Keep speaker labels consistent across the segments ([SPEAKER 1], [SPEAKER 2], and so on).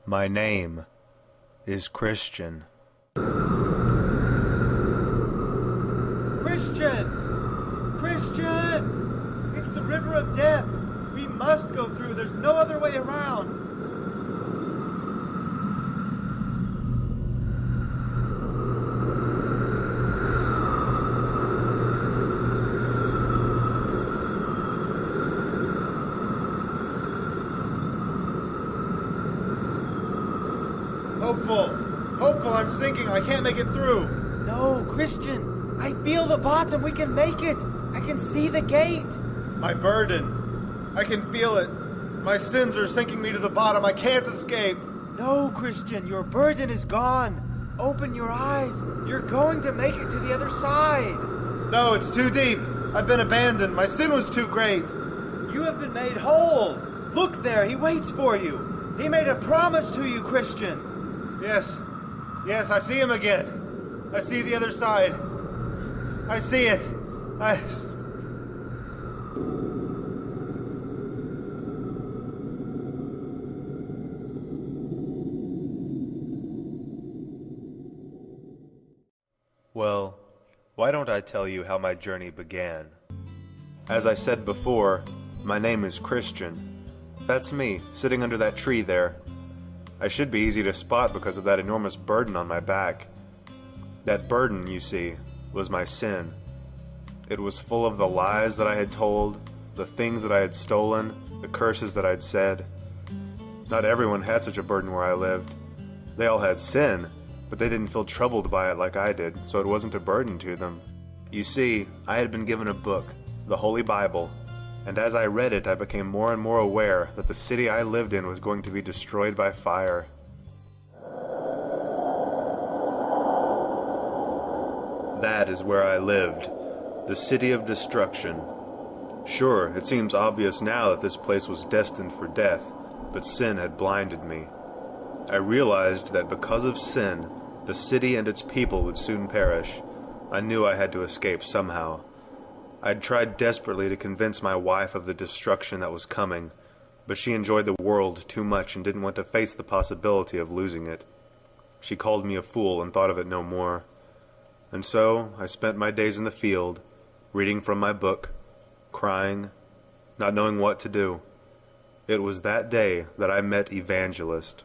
[SPEAKER 1] My name is Christian.
[SPEAKER 2] Christian! Christian! It's the river of death. We must go through. There's no other way around. Hopeful, I'm sinking. I can't make it through.
[SPEAKER 3] No, Christian, I feel the bottom. We can make it. I can see the gate.
[SPEAKER 2] My burden. I can feel it. My sins are sinking me to the bottom. I can't escape.
[SPEAKER 3] No, Christian, your burden is gone. Open your eyes. You're going to make it to the other side.
[SPEAKER 2] No, it's too deep. I've been abandoned. My sin was too great.
[SPEAKER 3] You have been made whole. Look there, he waits for you. He made a promise to you, Christian.
[SPEAKER 2] Yes, I see him again. I see the other side. I see it.
[SPEAKER 1] Well, why don't I tell you how my journey began? As I said before, my name is Christian. That's me, sitting under that tree there. I should be easy to spot because of that enormous burden on my back. That burden, you see, was my sin. It was full of the lies that I had told, the things that I had stolen, the curses that I'd said. Not everyone had such a burden where I lived. They all had sin, but they didn't feel troubled by it like I did, so it wasn't a burden to them. You see, I had been given a book, the Holy Bible, and as I read it, I became more and more aware that the city I lived in was going to be destroyed by fire. That is where I lived, the city of destruction. Sure, it seems obvious now that this place was destined for death, but sin had blinded me. I realized that because of sin, the city and its people would soon perish. I knew I had to escape somehow. I'd tried desperately to convince my wife of the destruction that was coming, but she enjoyed the world too much and didn't want to face the possibility of losing it. She called me a fool and thought of it no more. And so I spent my days in the field, reading from my book, crying, not knowing what to do. It was that day that I met Evangelist.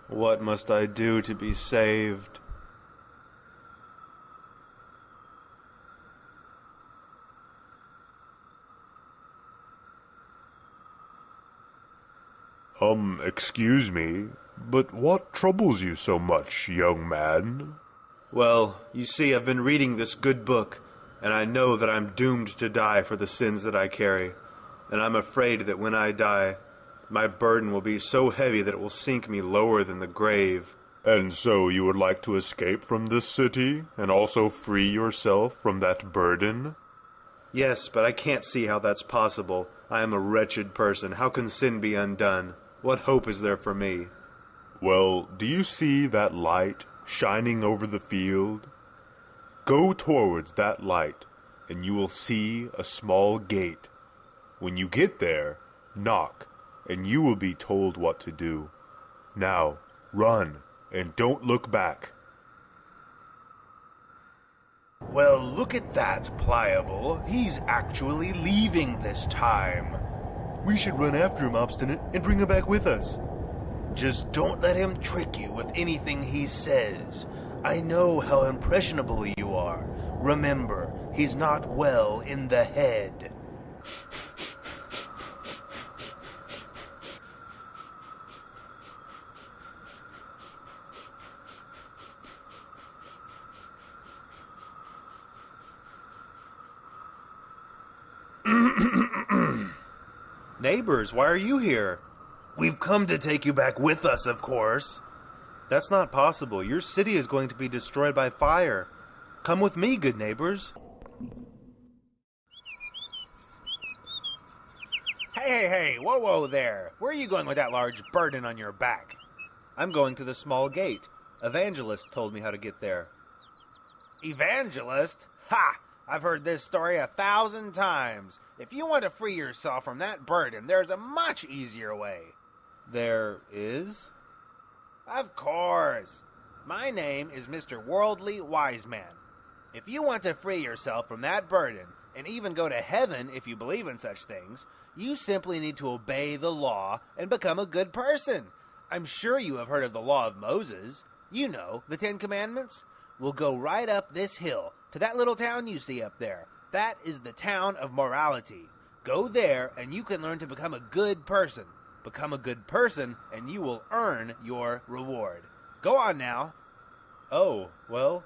[SPEAKER 1] What must I do to be saved?
[SPEAKER 4] Excuse me, but what troubles you so much, young man?
[SPEAKER 1] Well, you see, I've been reading this good book, and I know that I'm doomed to die for the sins that I carry, and I'm afraid that when I die, my burden will be so heavy that it will sink me lower than the grave.
[SPEAKER 4] And so you would like to escape from this city, and also free yourself from that burden?
[SPEAKER 1] Yes, but I can't see how that's possible. I am a wretched person. How can sin be undone? What hope is there for me?
[SPEAKER 4] Well, do you see that light shining over the field? Go towards that light, and you will see a small gate. When you get there, knock, and you will be told what to do. Now, run, and don't look back.
[SPEAKER 5] Well, look at that, Pliable. He's actually leaving this time.
[SPEAKER 1] We should run after him, Obstinate, and bring him back with us.
[SPEAKER 5] Just don't let him trick you with anything he says. I know how impressionable you are. Remember, he's not well in the head.
[SPEAKER 1] Neighbors, why are you here?
[SPEAKER 5] We've come to take you back with us, of course.
[SPEAKER 1] That's not possible. Your city is going to be destroyed by fire. Come with me, good neighbors.
[SPEAKER 6] Hey, whoa there. Where are you going with that large burden on your back?
[SPEAKER 1] I'm going to the small gate. Evangelist told me how to get there.
[SPEAKER 6] Evangelist? Ha! I've heard this story 1,000 times. If you want to free yourself from that burden, there's a much easier way.
[SPEAKER 3] There is?
[SPEAKER 6] Of course. My name is Mr. Worldly Wise Man. If you want to free yourself from that burden, and even go to heaven if you believe in such things, you simply need to obey the law and become a good person. I'm sure you have heard of the law of Moses. You know, the 10 Commandments. We'll go right up this hill to that little town you see up there. That is the town of morality. Go there and you can learn to become a good person. Become a good person and you will earn your reward. Go on now.
[SPEAKER 3] Oh, well,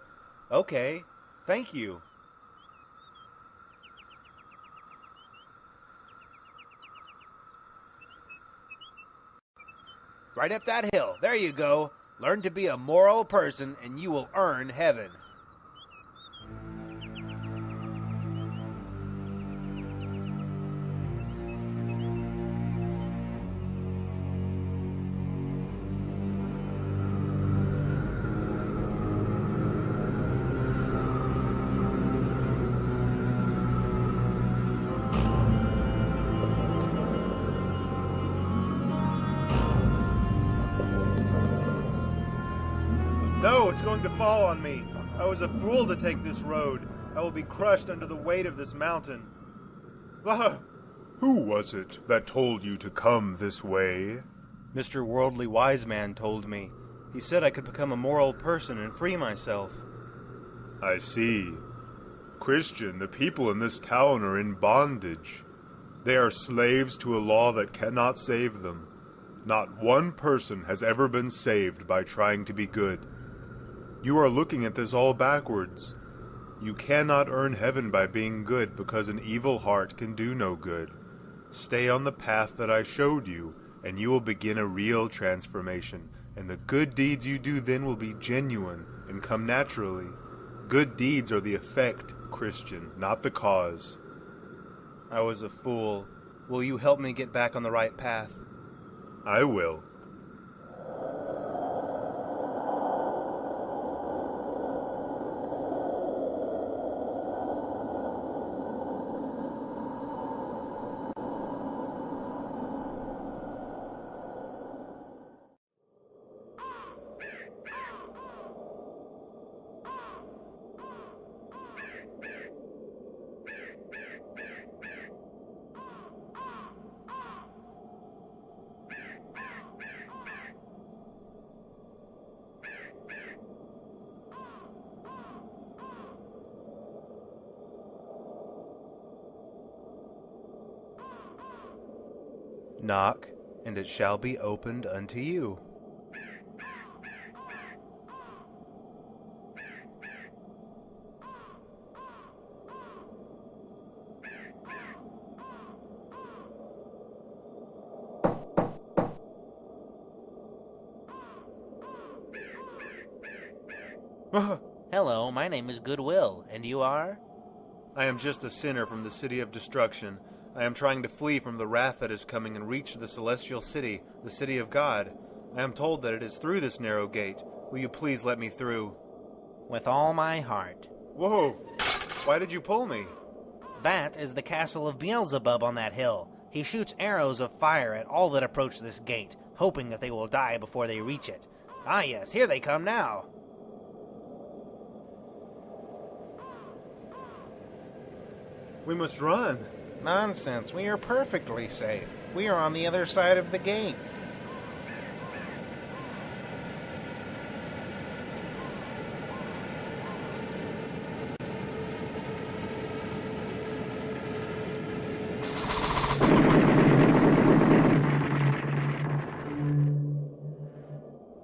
[SPEAKER 3] okay. Thank you.
[SPEAKER 6] Right up that hill. There you go. Learn to be a moral person and you will earn heaven.
[SPEAKER 2] No, it's going to fall on me. I was a fool to take this road. I will be crushed under the weight of this mountain. Ah!
[SPEAKER 4] Who was it that told you to come this way?
[SPEAKER 3] Mr. Worldly Wise Man told me. He said I could become a moral person and free myself.
[SPEAKER 4] I see. Christian, the people in this town are in bondage. They are slaves to a law that cannot save them. Not one person has ever been saved by trying to be good. You are looking at this all backwards. You cannot earn heaven by being good because an evil heart can do no good. Stay on the path that I showed you, and you will begin a real transformation, and the good deeds you do then will be genuine and come naturally. Good deeds are the effect, Christian, not the cause.
[SPEAKER 3] I was a fool. Will you help me get back on the right path?
[SPEAKER 4] I will.
[SPEAKER 3] Knock, and it shall be opened unto you.
[SPEAKER 7] Hello, my name is Goodwill, and you are?
[SPEAKER 3] I am just a sinner from the city of destruction. I am trying to flee from the wrath that is coming and reach the celestial city, the city of God. I am told that it is through this narrow gate. Will you please let me through?
[SPEAKER 7] With all my heart.
[SPEAKER 3] Whoa! Why did you pull me?
[SPEAKER 7] That is the castle of Beelzebub on that hill. He shoots arrows of fire at all that approach this gate, hoping that they will die before they reach it. Ah yes, here they come now.
[SPEAKER 3] We must run.
[SPEAKER 6] Nonsense. We are perfectly safe. We are on the other side of the gate.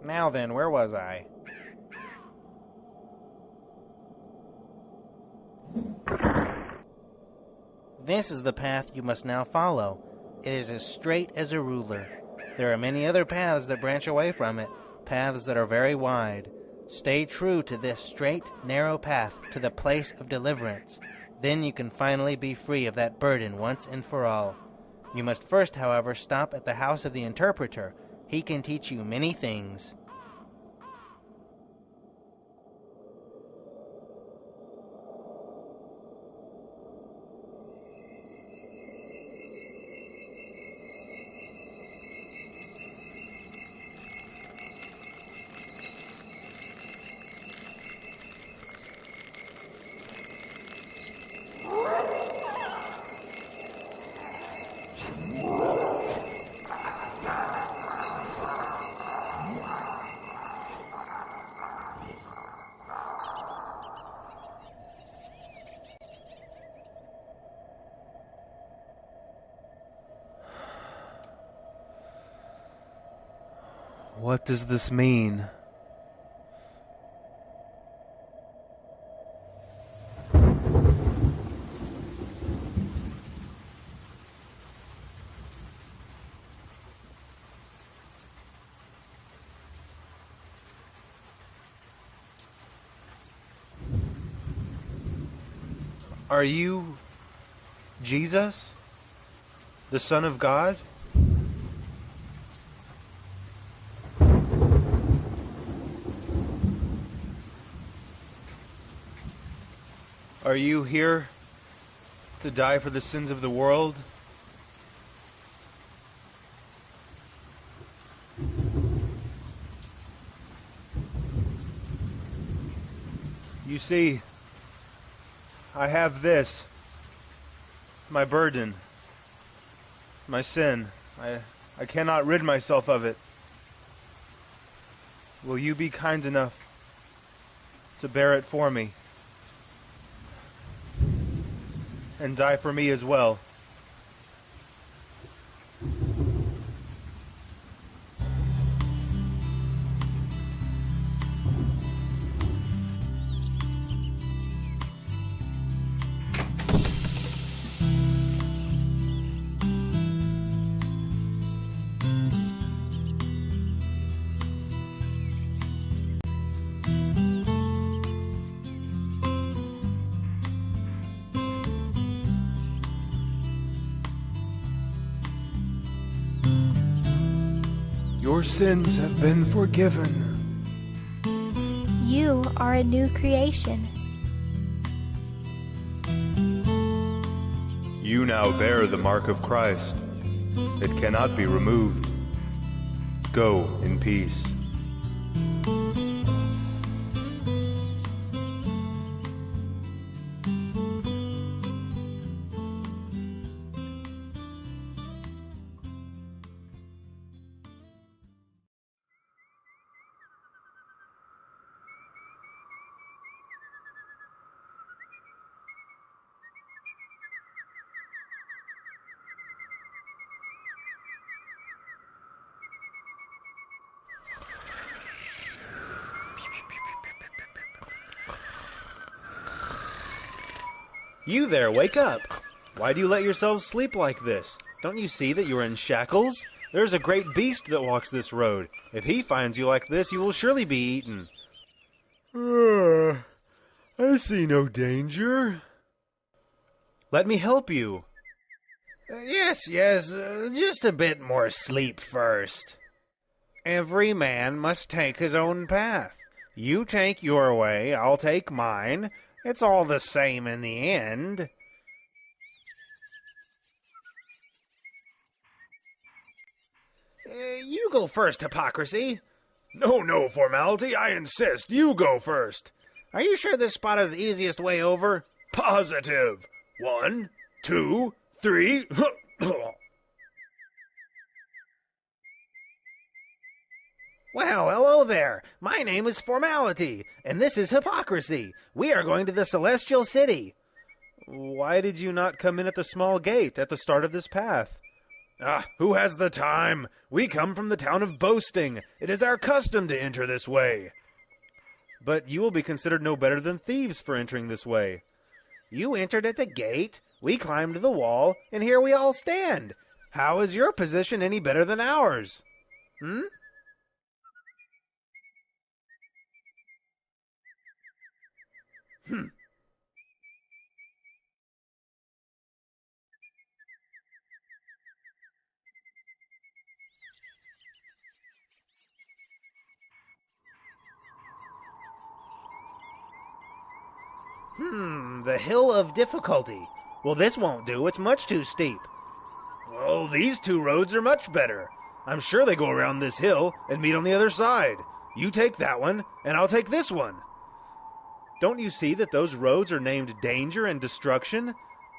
[SPEAKER 6] Now then, where was I?
[SPEAKER 7] This is the path you must now follow. It is as straight as a ruler. There are many other paths that branch away from it, paths that are very wide. Stay true to this straight, narrow path to the place of deliverance. Then you can finally be free of that burden once and for all. You must first, however, stop at the house of the interpreter. He can teach you many things.
[SPEAKER 3] What does this mean? Are you Jesus, the Son of God? Are you here to die for the sins of the world? You see, I have this, my burden, my sin. I cannot rid myself of it. Will you be kind enough to bear it for me and die for me as well? Your sins have been forgiven.
[SPEAKER 8] You are a new creation.
[SPEAKER 1] You now bear the mark of Christ. It cannot be removed. Go in peace.
[SPEAKER 3] You there, wake up! Why do you let yourselves sleep like this? Don't you see that you are in shackles? There's a great beast that walks this road. If he finds you like this, you will surely be eaten.
[SPEAKER 1] I see no danger.
[SPEAKER 3] Let me help you.
[SPEAKER 6] Yes, just a bit more sleep first. Every man must take his own path. You take your way, I'll take mine. It's all the same in the end. You go first, Hypocrisy.
[SPEAKER 5] No, Formality, I insist. You go first.
[SPEAKER 6] Are you sure this spot is the easiest way over?
[SPEAKER 5] Positive. 1, 2, 3.
[SPEAKER 6] Well, hello there. My name is Formality, and this is Hypocrisy. We are going to the Celestial City.
[SPEAKER 3] Why did you not come in at the small gate at the start of this path?
[SPEAKER 5] Who has the time? We come from the town of Boasting. It is our custom to enter this way.
[SPEAKER 3] But you will be considered no better than thieves for entering this way.
[SPEAKER 6] You entered at the gate, we climbed the wall, and here we all stand. How is your position any better than ours? The Hill of Difficulty. Well, this won't do. It's much too steep.
[SPEAKER 5] Oh, these two roads are much better. I'm sure they go around this hill and meet on the other side. You take that one, and I'll take this one.
[SPEAKER 3] Don't you see that those roads are named Danger and Destruction?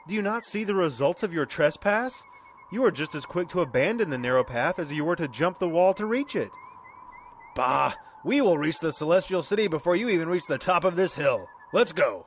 [SPEAKER 3] Do you not see the results of your trespass? You are just as quick to abandon the narrow path as you were to jump the wall to reach it.
[SPEAKER 5] Bah, we will reach the Celestial City before you even reach the top of this hill. Let's go.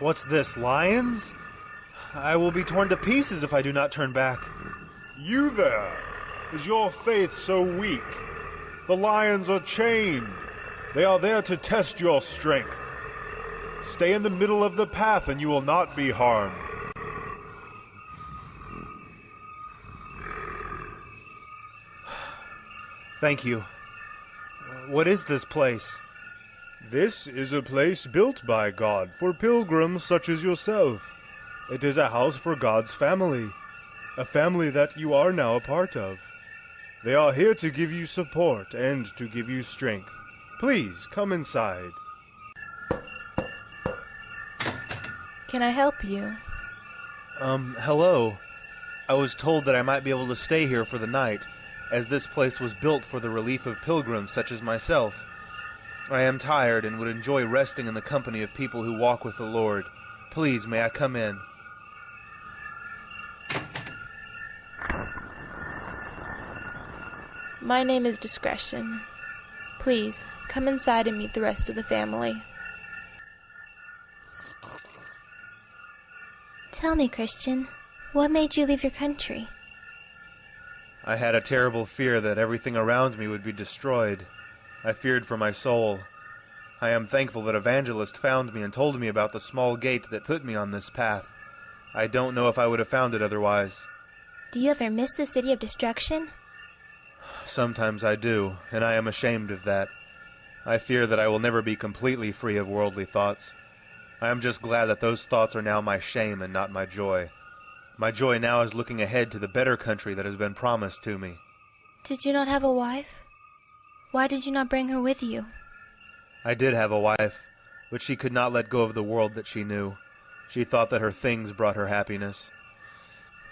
[SPEAKER 3] What's this, lions? I will be torn to pieces if I do not turn back.
[SPEAKER 4] You there! Is your faith so weak? The lions are chained. They are there to test your strength. Stay in the middle of the path and you will not be harmed.
[SPEAKER 3] Thank you. What is this place?
[SPEAKER 4] This is a place built by God for pilgrims such as yourself. It is a house for God's family, a family that you are now a part of. They are here to give you support and to give you strength. Please, come inside.
[SPEAKER 9] Can I help you?
[SPEAKER 3] Hello. I was told that I might be able to stay here for the night, as this place was built for the relief of pilgrims such as myself. I am tired and would enjoy resting in the company of people who walk with the Lord. Please, may I come in?
[SPEAKER 9] My name is Discretion. Please, come inside and meet the rest of the family.
[SPEAKER 8] Tell me, Christian, what made you leave your country?
[SPEAKER 3] I had a terrible fear that everything around me would be destroyed. I feared for my soul. I am thankful that Evangelist found me and told me about the small gate that put me on this path. I don't know if I would have found it otherwise.
[SPEAKER 8] Do you ever miss the city of destruction?
[SPEAKER 3] Sometimes I do, and I am ashamed of that. I fear that I will never be completely free of worldly thoughts. I am just glad that those thoughts are now my shame and not my joy. My joy now is looking ahead to the better country that has been promised to me.
[SPEAKER 8] Did you not have a wife? Why did you not bring her with you?
[SPEAKER 3] I did have a wife, but she could not let go of the world that she knew. She thought that her things brought her happiness.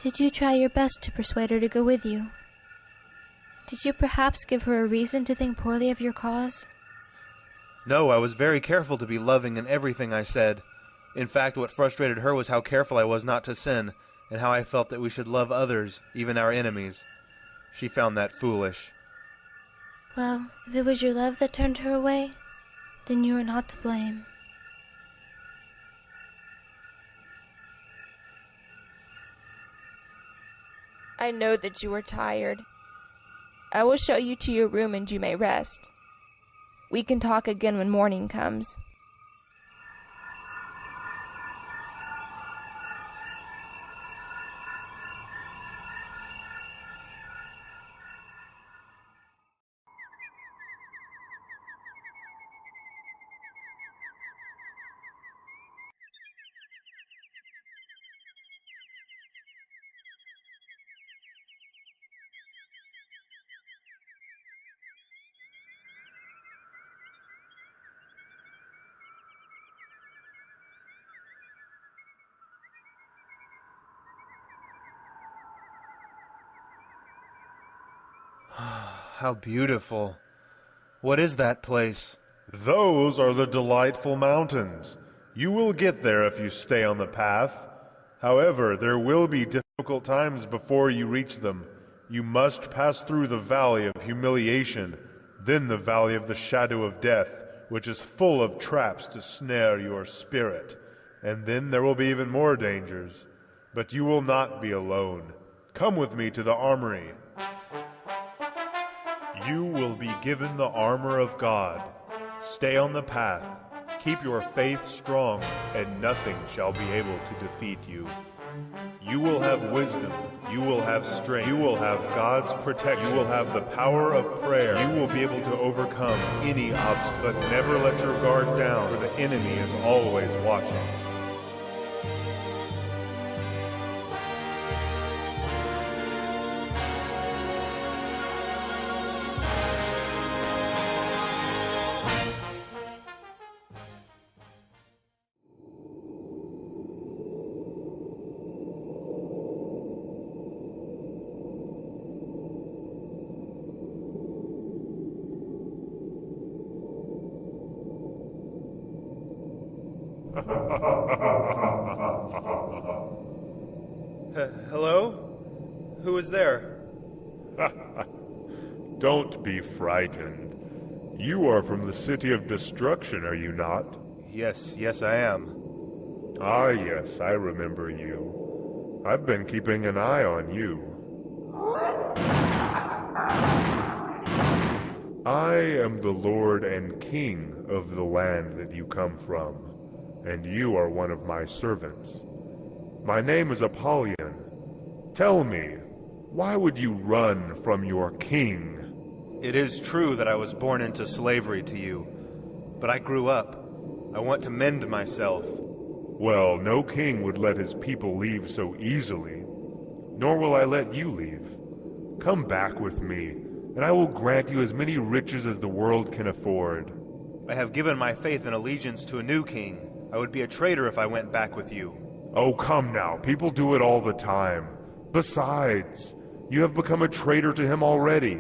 [SPEAKER 8] Did you try your best to persuade her to go with you? Did you perhaps give her a reason to think poorly of your cause?
[SPEAKER 3] No, I was very careful to be loving in everything I said. In fact, what frustrated her was how careful I was not to sin, and how I felt that we should love others, even our enemies. She found that foolish.
[SPEAKER 8] Well, if it was your love that turned her away, then you are not to blame.
[SPEAKER 9] I know that you are tired. I will show you to your room and you may rest. We can talk again when morning comes.
[SPEAKER 3] How beautiful. What is that place?
[SPEAKER 4] Those are the delightful mountains. You will get there if you stay on the path. However, there will be difficult times before you reach them. You must pass through the valley of humiliation, then the valley of the shadow of death, which is full of traps to snare your spirit. And then there will be even more dangers. But you will not be alone. Come with me to the armory. You will be given the armor of God. Stay on the path. Keep your faith strong, and nothing shall be able to defeat you. You will have wisdom. You will have strength. You will have God's protection. You will have the power of prayer. You will be able to overcome any obstacle. But never let your guard down, for the enemy is always watching.
[SPEAKER 3] Hello? Who is there?
[SPEAKER 4] Don't be frightened. You are from the city of destruction, are you not?
[SPEAKER 3] Yes, I am.
[SPEAKER 4] Ah, yes, I remember you. I've been keeping an eye on you. I am the Lord and King of the land that you come from, and you are one of my servants. My name is Apollyon. Tell me, why would you run from your king?
[SPEAKER 3] It is true that I was born into slavery to you, but I grew up. I want to mend myself.
[SPEAKER 4] Well, no king would let his people leave so easily, nor will I let you leave. Come back with me, and I will grant you as many riches as the world can afford.
[SPEAKER 3] I have given my faith and allegiance to a new king. I would be a traitor if I went back with you.
[SPEAKER 4] Oh, come now. People do it all the time. Besides, you have become a traitor to him already.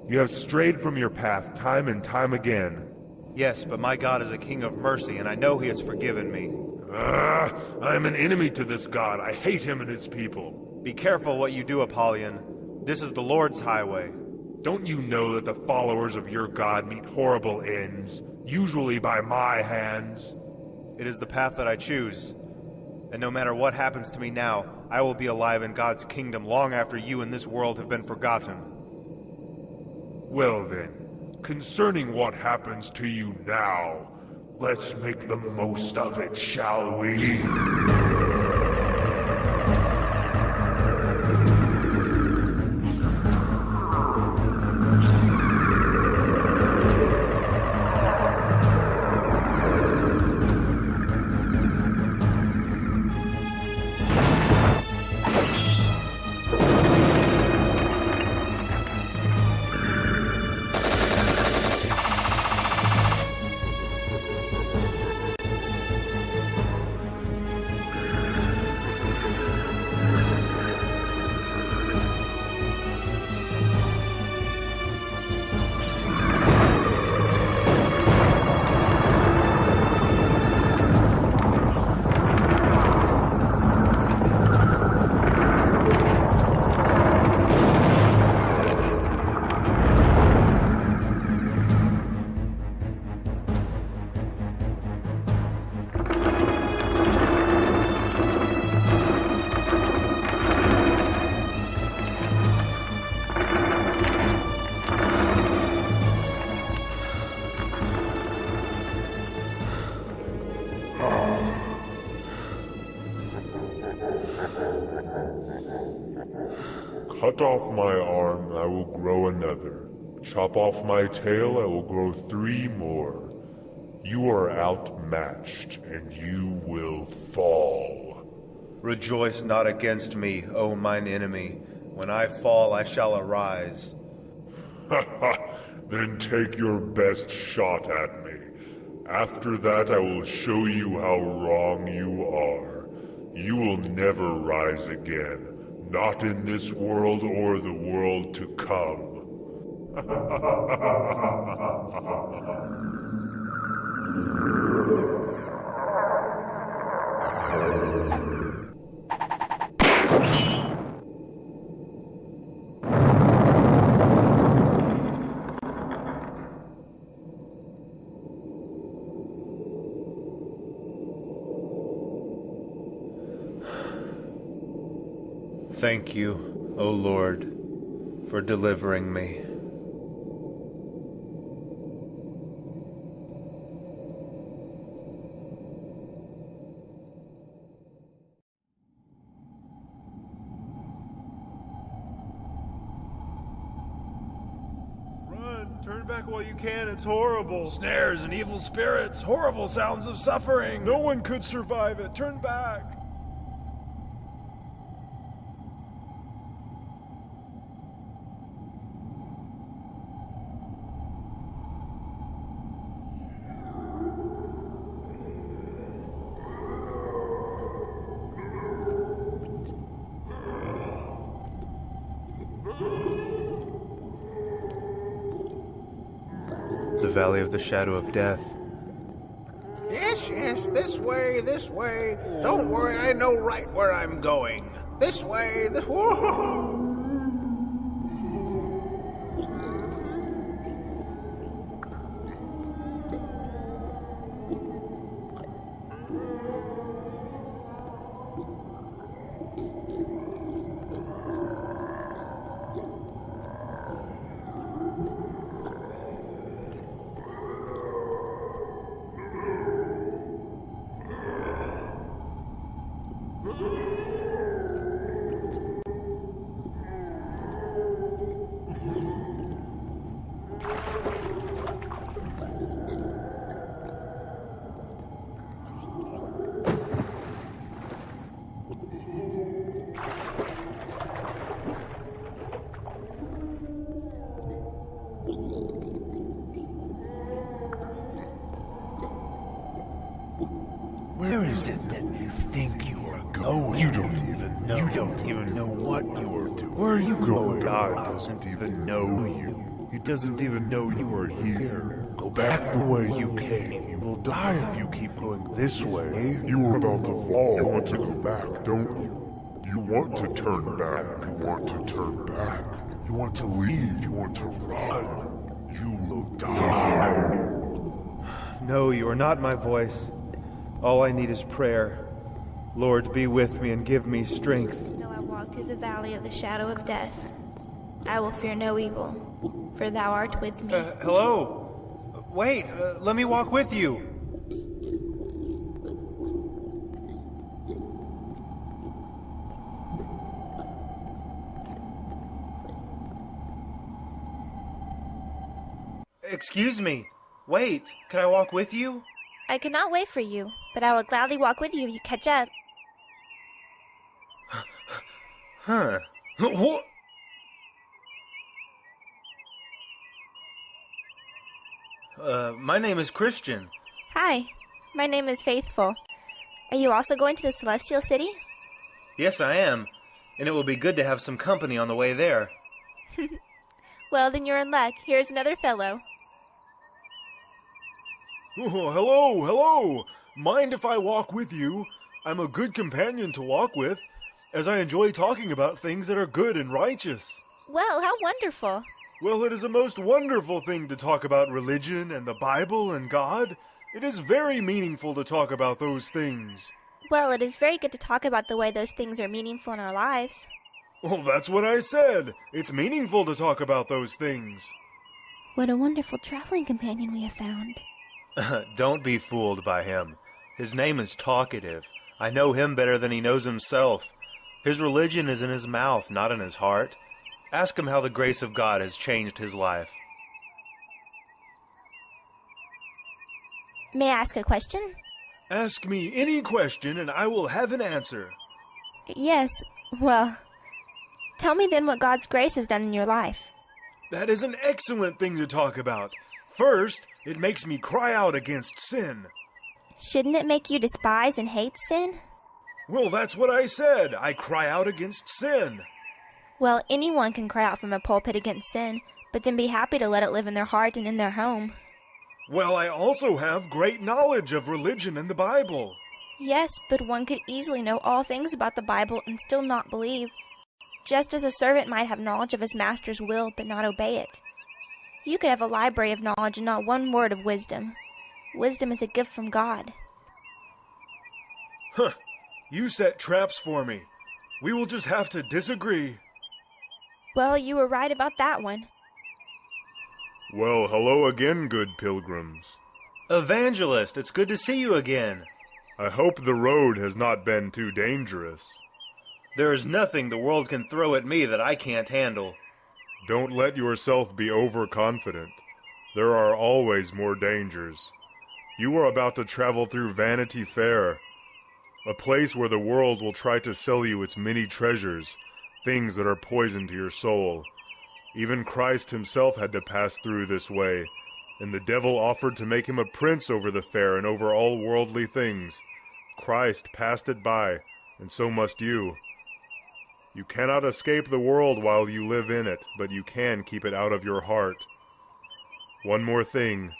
[SPEAKER 4] You have strayed from your path time and time again.
[SPEAKER 3] Yes, but my God is a king of mercy, and I know he has forgiven me.
[SPEAKER 4] I am an enemy to this God. I hate him and his people.
[SPEAKER 3] Be careful what you do, Apollyon. This is the Lord's highway.
[SPEAKER 4] Don't you know that the followers of your God meet horrible ends, usually by my hands?
[SPEAKER 3] It is the path that I choose. And no matter what happens to me now, I will be alive in God's kingdom long after you and this world have been forgotten.
[SPEAKER 4] Well then, concerning what happens to you now, let's make the most of it, shall we? Cut off my arm, I will grow another. Chop off my tail, I will grow 3 more. You are outmatched, and you will fall.
[SPEAKER 3] Rejoice not against me, O mine enemy. When I fall, I shall arise.
[SPEAKER 4] Then take your best shot at me. After that, I will show you how wrong you are. You will never rise again. Not in this world or the world to come.
[SPEAKER 3] Thank you, O Lord, for delivering me.
[SPEAKER 1] Run! Turn back while you can, it's horrible!
[SPEAKER 10] Snares and evil spirits, horrible sounds of suffering.
[SPEAKER 1] No one could survive it! Turn back!
[SPEAKER 3] The valley of the shadow of death.
[SPEAKER 6] Yes, this way, this way. Don't worry, I know right where I'm going. This way, this... Whoa!
[SPEAKER 5] Where is it that you think you are going?
[SPEAKER 4] You don't even know.
[SPEAKER 5] You don't even know what you are doing.
[SPEAKER 4] Where are you going? God doesn't even know you. He doesn't even know you are here. Go back the way you came. You will die if you keep going this way. You are about to fall. You want to go back, don't you? You want to turn back. You want to turn back. You want to leave. You want to run. You will die.
[SPEAKER 3] No, you are not my voice. All I need is prayer. Lord, be with me and give me strength.
[SPEAKER 8] Though I walk through the valley of the shadow of death, I will fear no evil, for thou art with me.
[SPEAKER 3] Hello? Wait, let me walk with you. Excuse me. Wait, can I walk with you?
[SPEAKER 8] I cannot wait for you, but I will gladly walk with you if you catch up.
[SPEAKER 3] Huh. What? My name is Christian.
[SPEAKER 8] Hi, my name is Faithful. Are you also going to the Celestial City?
[SPEAKER 3] Yes, I am. And it will be good to have some company on the way there.
[SPEAKER 8] Well, then you're in luck. Here's another fellow.
[SPEAKER 10] Oh, hello. Mind if I walk with you? I'm a good companion to walk with, as I enjoy talking about things that are good and righteous.
[SPEAKER 8] Well, how wonderful.
[SPEAKER 10] Well, it is a most wonderful thing to talk about religion and the Bible and God. It is very meaningful to talk about those things.
[SPEAKER 8] Well, it is very good to talk about the way those things are meaningful in our lives.
[SPEAKER 10] Well, that's what I said. It's meaningful to talk about those things.
[SPEAKER 8] What a wonderful traveling companion we have found.
[SPEAKER 3] Don't be fooled by him. His name is Talkative. I know him better than he knows himself. His religion is in his mouth, not in his heart. Ask him how the grace of God has changed his life.
[SPEAKER 8] May I ask a question?
[SPEAKER 10] Ask me any question and I will have an answer.
[SPEAKER 8] Yes, well, tell me then what God's grace has done in your life.
[SPEAKER 10] That is an excellent thing to talk about. First, it makes me cry out against sin.
[SPEAKER 8] Shouldn't it make you despise and hate sin?
[SPEAKER 10] Well, that's what I said. I cry out against sin.
[SPEAKER 8] Well, anyone can cry out from a pulpit against sin, but then be happy to let it live in their heart and in their home.
[SPEAKER 10] Well, I also have great knowledge of religion and the Bible.
[SPEAKER 8] Yes, but one could easily know all things about the Bible and still not believe, just as a servant might have knowledge of his master's will but not obey it. You could have a library of knowledge and not one word of wisdom. Wisdom is a gift from God.
[SPEAKER 10] Huh. You set traps for me. We will just have to disagree.
[SPEAKER 8] Well, you were right about that one.
[SPEAKER 4] Well, hello again, good pilgrims.
[SPEAKER 3] Evangelist, it's good to see you again.
[SPEAKER 4] I hope the road has not been too dangerous.
[SPEAKER 3] There is nothing the world can throw at me that I can't handle.
[SPEAKER 4] Don't let yourself be overconfident. There are always more dangers. You are about to travel through Vanity Fair, a place where the world will try to sell you its many treasures, things that are poison to your soul. Even Christ himself had to pass through this way, and the devil offered to make him a prince over the fair and over all worldly things. Christ passed it by, and so must you. You cannot escape the world while you live in it, but you can keep it out of your heart. One more thing.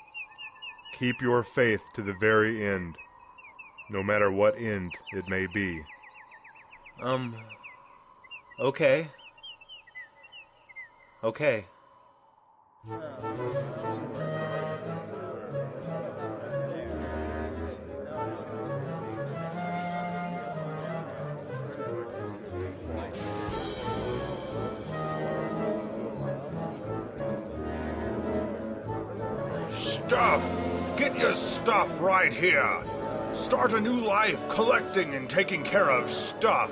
[SPEAKER 4] Keep your faith to the very end, no matter what end it may be.
[SPEAKER 3] Okay. Okay.
[SPEAKER 10] Stuff! Get your stuff right here! Start a new life collecting and taking care of stuff.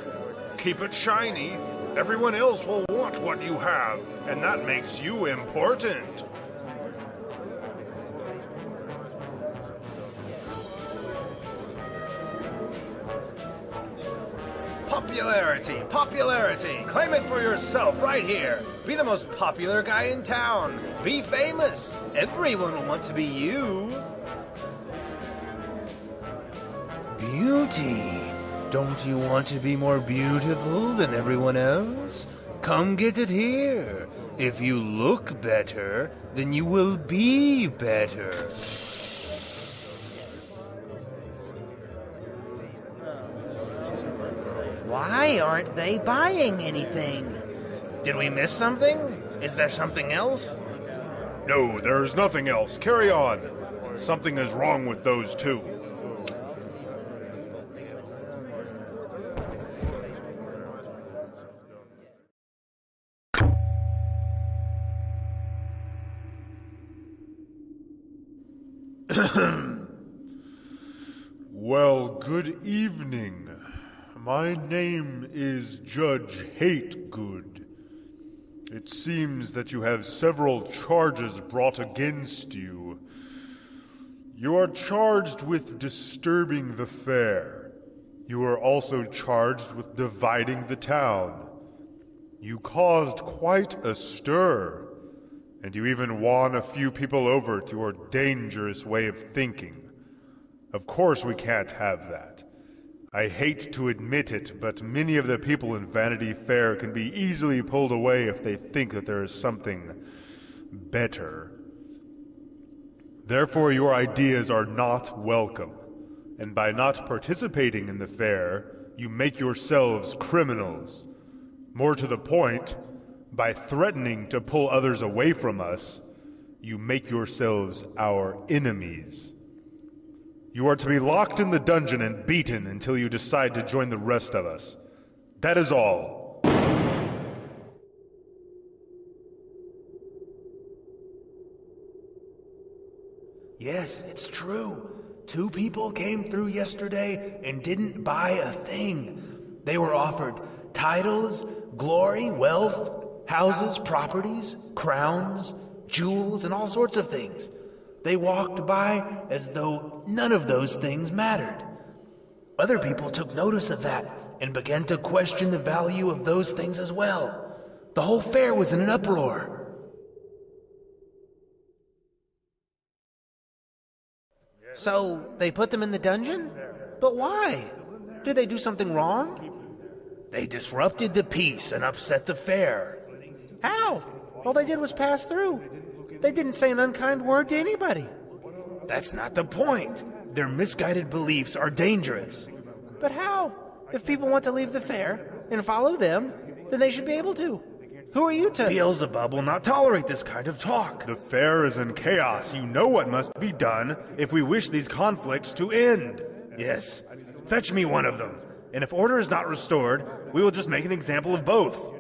[SPEAKER 10] Keep it shiny. Everyone else will want what you have, and that makes you important.
[SPEAKER 6] Popularity, popularity. Claim it for yourself right here. Be the most popular guy in town. Be famous. Everyone will want to be you.
[SPEAKER 5] Be Beauty. Don't you want to be more beautiful than everyone else? Come get it here. If you look better, then you will be better.
[SPEAKER 7] Why aren't they buying anything?
[SPEAKER 6] Did we miss something? Is there something else?
[SPEAKER 10] No, there's nothing else. Carry on. Something is wrong with those two.
[SPEAKER 4] Well, good evening. My name is Judge Hategood. It seems that you have several charges brought against you. You are charged with disturbing the fair. You are also charged with dividing the town. You caused quite a stir, and you even won a few people over to your dangerous way of thinking. Of course we can't have that. I hate to admit it, but many of the people in Vanity Fair can be easily pulled away if they think that there is something better. Therefore, your ideas are not welcome, and by not participating in the fair, you make yourselves criminals. More to the point, by threatening to pull others away from us, you make yourselves our enemies. You are to be locked in the dungeon and beaten until you decide to join the rest of us. That is all.
[SPEAKER 5] Yes, it's true. 2 people came through yesterday and didn't buy a thing. They were offered titles, glory, wealth, houses, properties, crowns, jewels, and all sorts of things. They walked by as though none of those things mattered. Other people took notice of that and began to question the value of those things as well. The whole fair was in an uproar.
[SPEAKER 7] So they put them in the dungeon? But why? Did they do something wrong?
[SPEAKER 5] They disrupted the peace and upset the fair.
[SPEAKER 7] How? All they did was pass through. They didn't say an unkind word to anybody.
[SPEAKER 5] That's not the point. Their misguided beliefs are dangerous.
[SPEAKER 7] But how? If people want to leave the fair and follow them, then they should be able to. Who are you to...
[SPEAKER 5] Beelzebub will not tolerate this kind of talk.
[SPEAKER 3] The fair is in chaos. You know what must be done if we wish these conflicts to end.
[SPEAKER 5] Yes. Fetch me one of them. And if order is not restored, we will just make an example of both.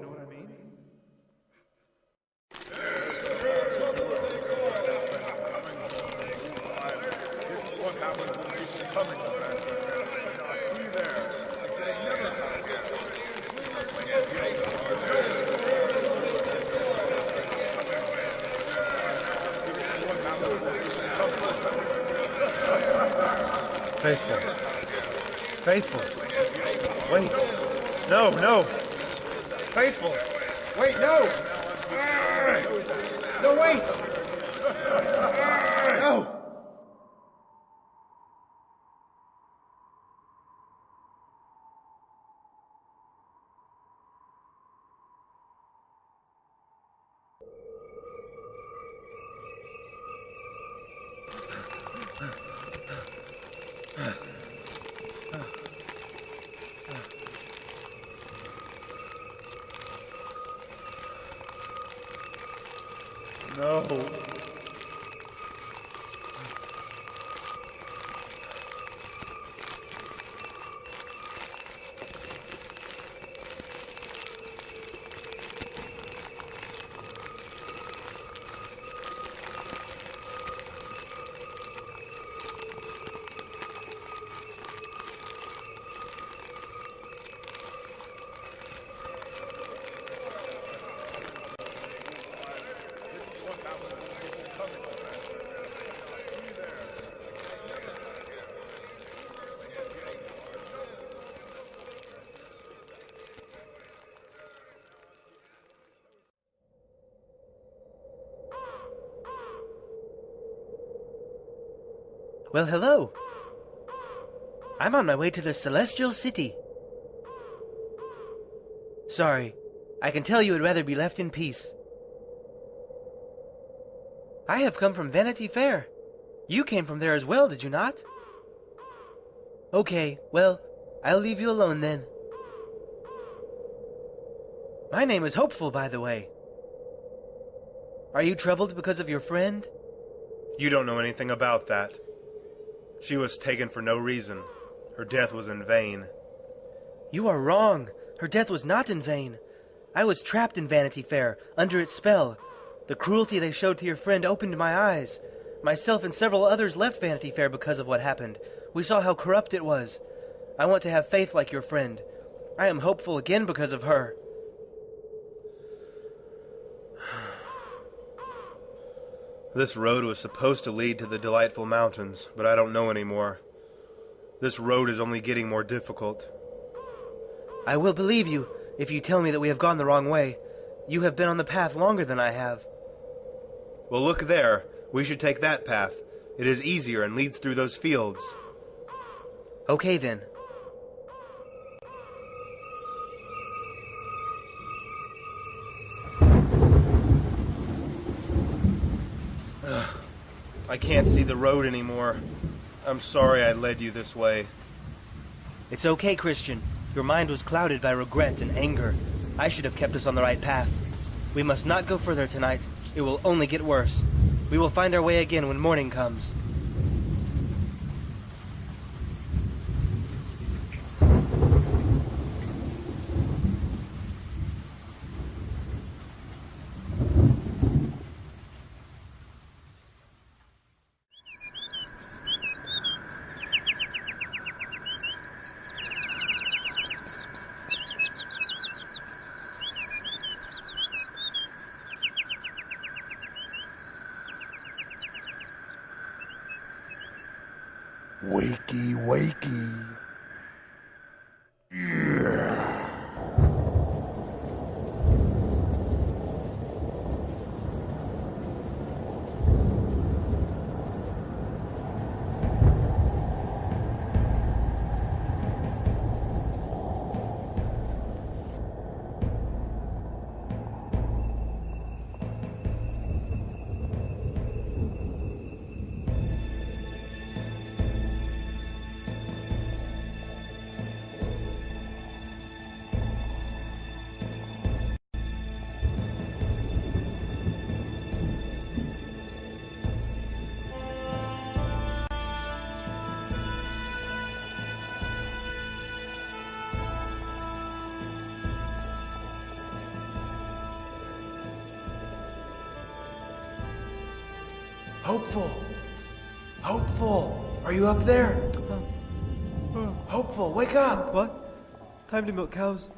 [SPEAKER 3] Faithful. Wait. No. Faithful. Wait, no. No, wait. No. No.
[SPEAKER 7] Well, hello. I'm on my way to the Celestial City. Sorry, I can tell you would rather be left in peace. I have come from Vanity Fair. You came from there as well, did you not? Okay, well, I'll leave you alone then. My name is Hopeful, by the way. Are you troubled because of your friend?
[SPEAKER 3] You don't know anything about that. She was taken for no reason. Her death was in vain.
[SPEAKER 7] You are wrong. Her death was not in vain. I was trapped in Vanity Fair, under its spell. The cruelty they showed to your friend opened my eyes. Myself and several others left Vanity Fair because of what happened. We saw how corrupt it was. I want to have faith like your friend. I am hopeful again because of her.
[SPEAKER 3] This road was supposed to lead to the delightful mountains, but I don't know anymore. This road is only getting more difficult.
[SPEAKER 7] I will believe you if you tell me that we have gone the wrong way. You have been on the path longer than I have.
[SPEAKER 3] Well, look there. We should take that path. It is easier and leads through those fields.
[SPEAKER 7] Okay, then.
[SPEAKER 3] I can't see the road anymore. I'm sorry I led you this way.
[SPEAKER 7] It's okay, Christian. Your mind was clouded by regret and anger. I should have kept us on the right path. We must not go further tonight. It will only get worse. We will find our way again when morning comes.
[SPEAKER 10] Wakey, wakey. Yeah.
[SPEAKER 5] Hopeful! Hopeful! Are you up there? Hopeful, wake up!
[SPEAKER 2] What? Time to milk cows?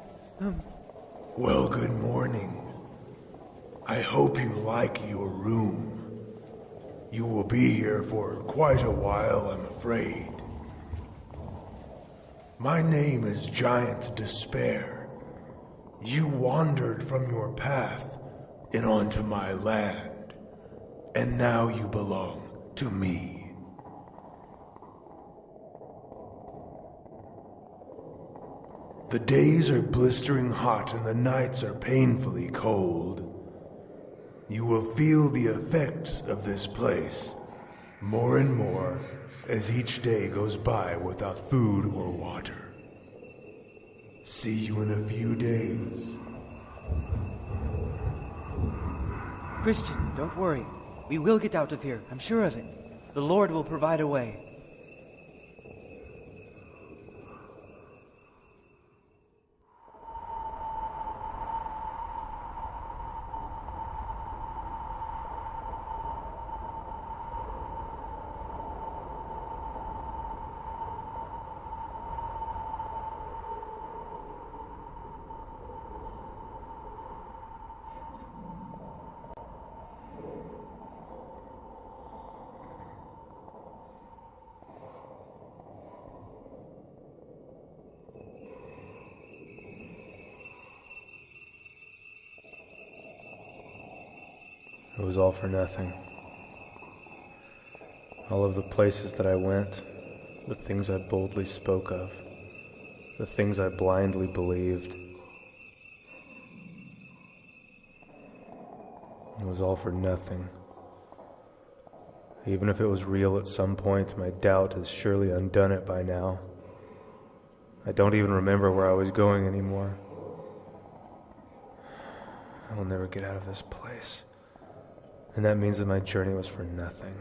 [SPEAKER 10] Well, good morning. I hope you like your room. You will be here for quite a while, I'm afraid. My name is Giant Despair. You wandered from your path and onto my land. And now you belong to me. The days are blistering hot and the nights are painfully cold. You will feel the effects of this place more and more as each day goes by without food or water. See you in a few days.
[SPEAKER 2] Christian, don't worry. We will get out of here. I'm sure of it. The Lord will provide a way.
[SPEAKER 3] It was all for nothing. All of the places that I went, the things I boldly spoke of, the things I blindly believed. It was all for nothing. Even if it was real at some point, my doubt has surely undone it by now. I don't even remember where I was going anymore. I will never get out of this place. And that means that my journey was for nothing.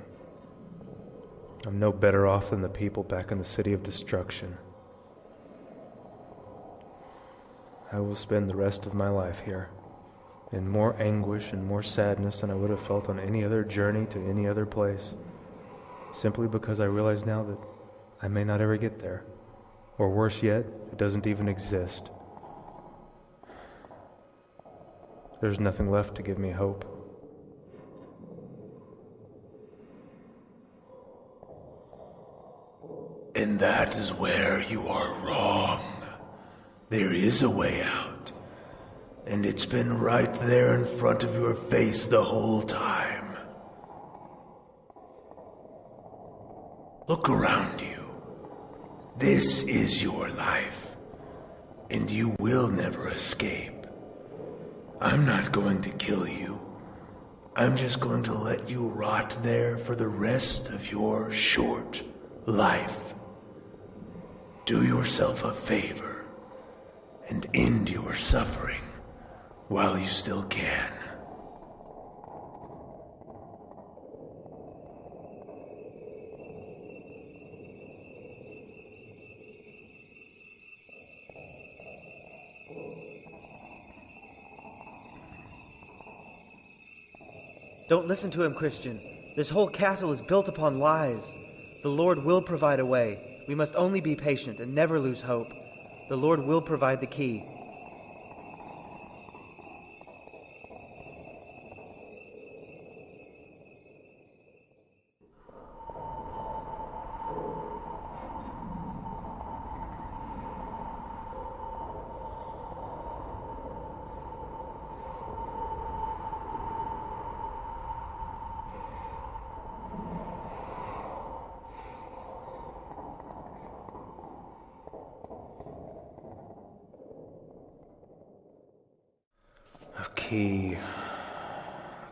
[SPEAKER 3] I'm no better off than the people back in the city of destruction. I will spend the rest of my life here, in more anguish and more sadness than I would have felt on any other journey to any other place, simply because I realize now that I may not ever get there, or worse yet, it doesn't even exist. There's nothing left to give me hope.
[SPEAKER 5] And that is where you are wrong. There is a way out. And it's been right there in front of your face the whole time. Look around you. This is your life. And you will never escape. I'm not going to kill you. I'm just going to let you rot there for the rest of your short life. Do yourself a favor and end your suffering while you still can.
[SPEAKER 2] Don't listen to him, Christian. This whole castle is built upon lies. The Lord will provide a way. We must only be patient and never lose hope. The Lord will provide the key.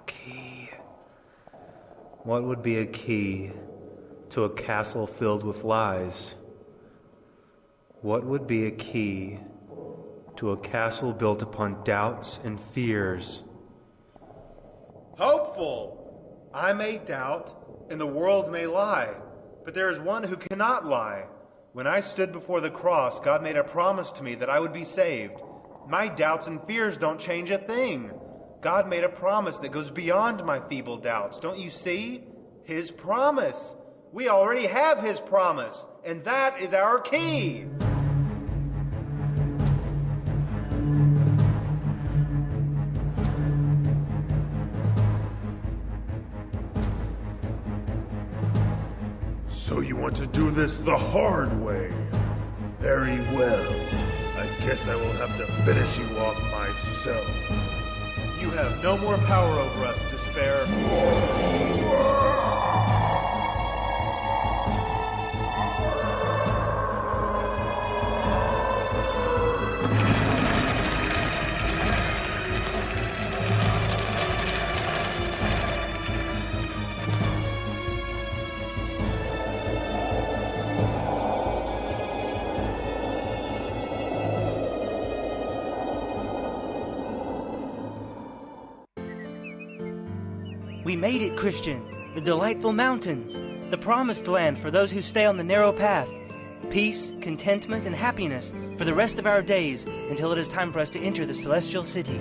[SPEAKER 3] Key. What would be a key to a castle filled with lies? What would be a key to a castle built upon doubts and fears?
[SPEAKER 1] Hopeful! I may doubt, and the world may lie, but there is one who cannot lie. When I stood before the cross, God made a promise to me that I would be saved. My doubts and fears don't change a thing. God made a promise that goes beyond my feeble doubts. Don't you see? His promise. We already have His promise, and that is our key.
[SPEAKER 10] So you want to do this the hard way? Very well. I guess I will have to finish you off myself.
[SPEAKER 1] You have no more power over us, despair.
[SPEAKER 2] We made it, Christian. The delightful mountains. The promised land for those who stay on the narrow path. Peace, contentment, and happiness for the rest of our days until it is time for us to enter the celestial city.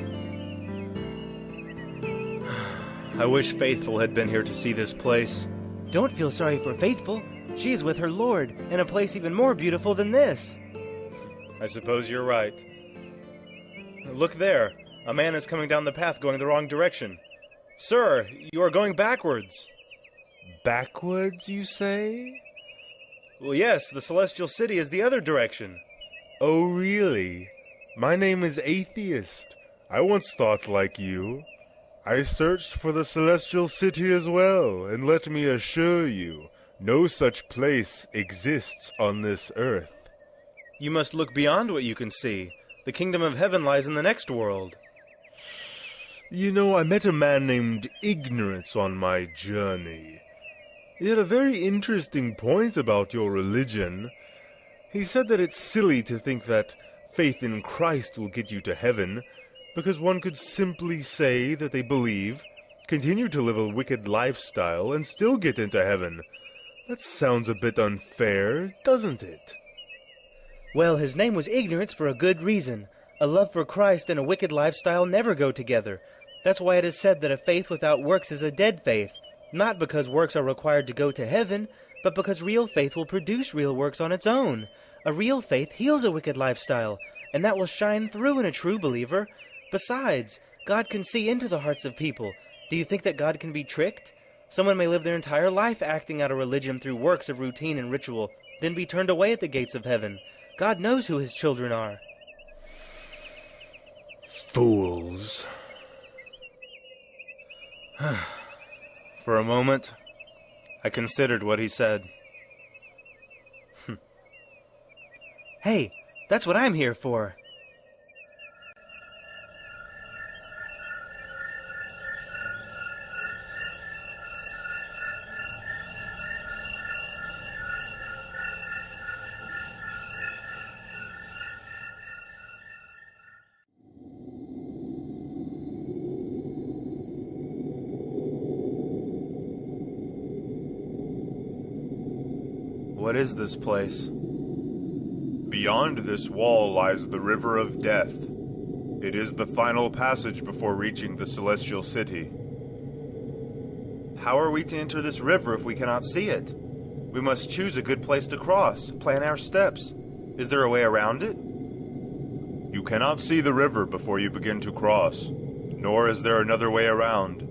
[SPEAKER 3] I wish Faithful had been here to see this place.
[SPEAKER 2] Don't feel sorry for Faithful. She is with her Lord in a place even more beautiful than this.
[SPEAKER 3] I suppose you're right. Look there. A man is coming down the path going the wrong direction. Sir, you are going backwards.
[SPEAKER 4] Backwards, you say?
[SPEAKER 3] Well, yes, the celestial city is the other direction.
[SPEAKER 4] Oh, really? My name is Atheist. I once thought like you. I searched for the celestial city as well, and let me assure you, No such place exists on this earth.
[SPEAKER 3] You must look beyond what you can see. The kingdom of heaven lies in the next world.
[SPEAKER 4] You know, I met a man named Ignorance on my journey. He had a very interesting point about your religion. He said that it's silly to think that faith in Christ will get you to heaven, because one could simply say that they believe, continue to live a wicked lifestyle, and still get into heaven. That sounds a bit unfair, doesn't it?
[SPEAKER 2] Well, his name was Ignorance for a good reason. A love for Christ and a wicked lifestyle never go together. That's why it is said that a faith without works is a dead faith. Not because works are required to go to heaven, but because real faith will produce real works on its own. A real faith heals a wicked lifestyle, and that will shine through in a true believer. Besides, God can see into the hearts of people. Do you think that God can be tricked? Someone may live their entire life acting out a religion through works of routine and ritual, then be turned away at the gates of heaven. God knows who his children are.
[SPEAKER 4] Fools.
[SPEAKER 3] For a moment, I considered what he said.
[SPEAKER 2] Hey, that's what I'm here for.
[SPEAKER 3] What is this place?
[SPEAKER 4] Beyond this wall lies the River of Death. It is the final passage before reaching the Celestial City.
[SPEAKER 3] How are we to enter this river if we cannot see it? We must choose a good place to cross, plan our steps. Is there a way around it?
[SPEAKER 4] You cannot see the river before you begin to cross, nor is there another way around.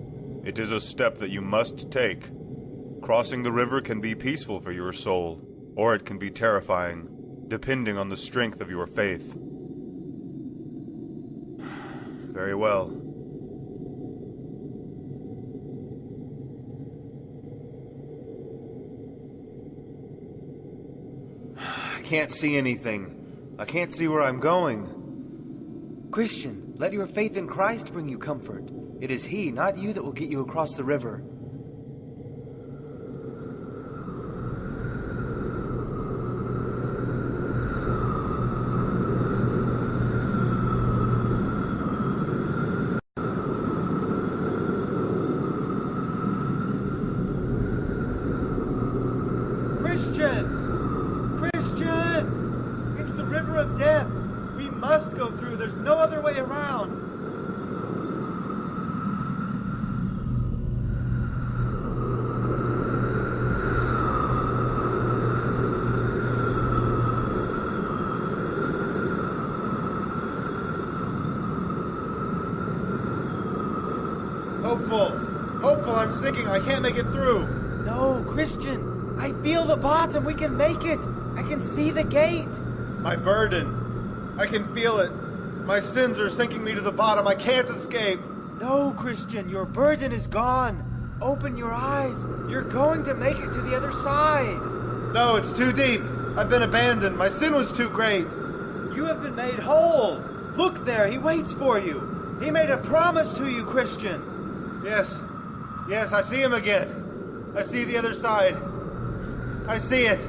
[SPEAKER 4] It is a step that you must take. Crossing the river can be peaceful for your soul, or it can be terrifying, depending on the strength of your faith.
[SPEAKER 3] Very well. I can't see anything. I can't see where I'm going.
[SPEAKER 2] Christian, let your faith in Christ bring you comfort. It is he, not you, that will get you across the river.
[SPEAKER 3] Christian! It's the river of death! We must go through. There's no other way around. Hopeful, I'm sinking. I can't make it through.
[SPEAKER 2] No, Christian, I feel the bottom. We can make it. I can see the gate.
[SPEAKER 3] My burden. I can feel it. My sins are sinking me to the bottom. I can't escape.
[SPEAKER 2] No, Christian, your burden is gone. Open your eyes. You're going to make it to the other side.
[SPEAKER 3] No, it's too deep. I've been abandoned. My sin was too great.
[SPEAKER 2] You have been made whole. Look there, he waits for you. He made a promise to you, Christian.
[SPEAKER 3] Yes, I see him again. I see the other side. I see it.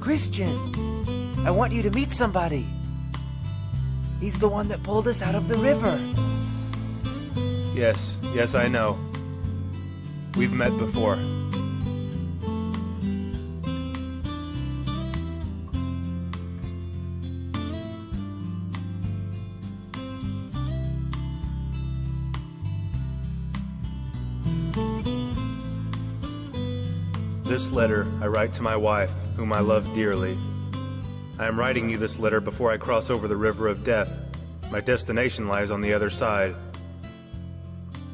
[SPEAKER 2] Christian, I want you to meet somebody. He's the one that pulled us out of the river.
[SPEAKER 3] Yes, I know. We've met before. This letter I write to my wife, whom I love dearly. I am writing you this letter before I cross over the river of death. My destination lies on the other side.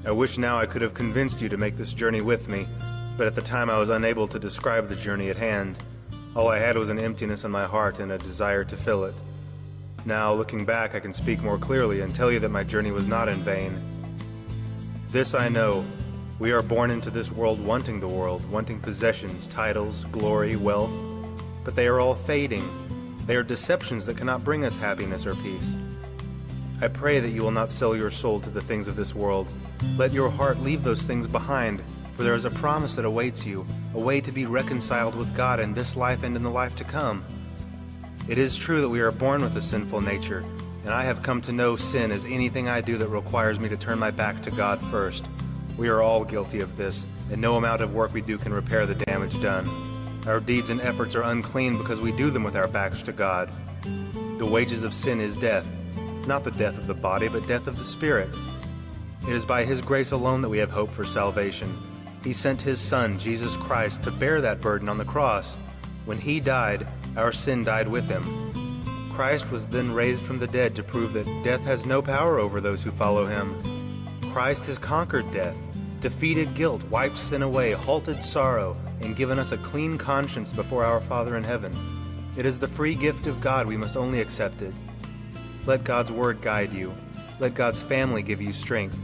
[SPEAKER 3] I wish now I could have convinced you to make this journey with me, but at the time I was unable to describe the journey at hand. All I had was an emptiness in my heart and a desire to fill it. Now, looking back, I can speak more clearly and tell you that my journey was not in vain. This I know. We are born into this world wanting the world, wanting possessions, titles, glory, wealth, but they are all fading. They are deceptions that cannot bring us happiness or peace. I pray that you will not sell your soul to the things of this world. Let your heart leave those things behind, for there is a promise that awaits you, a way to be reconciled with God in this life and in the life to come. It is true that we are born with a sinful nature, and I have come to know sin as anything I do that requires me to turn my back to God first. We are all guilty of this, and no amount of work we do can repair the damage done. Our deeds and efforts are unclean because we do them with our backs to God. The wages of sin is death, not the death of the body, but death of the spirit. It is by His grace alone that we have hope for salvation. He sent His Son, Jesus Christ, to bear that burden on the cross. When He died, our sin died with Him. Christ was then raised from the dead to prove that death has no power over those who follow Him. Christ has conquered death, defeated guilt, wiped sin away, halted sorrow, and given us a clean conscience before our Father in heaven. It is the free gift of God. We must only accept it. Let God's word guide you. Let God's family give you strength.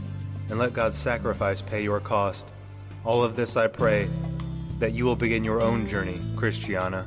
[SPEAKER 3] And let God's sacrifice pay your cost. All of this I pray, that you will begin your own journey, Christiana.